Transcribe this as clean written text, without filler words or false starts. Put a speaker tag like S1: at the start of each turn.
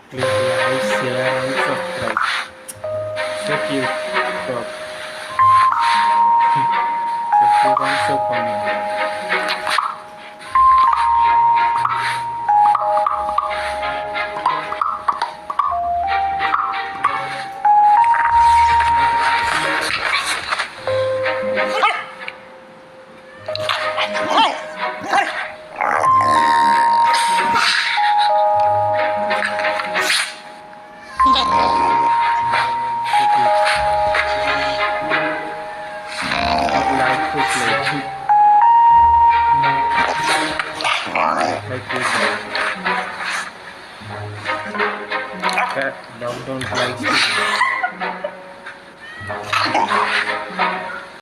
S1: Please like, share, and subscribe. So cute, dog. So cute and so funny. So cute. Dog like to play. Like cute dog. Cat dog don't like to.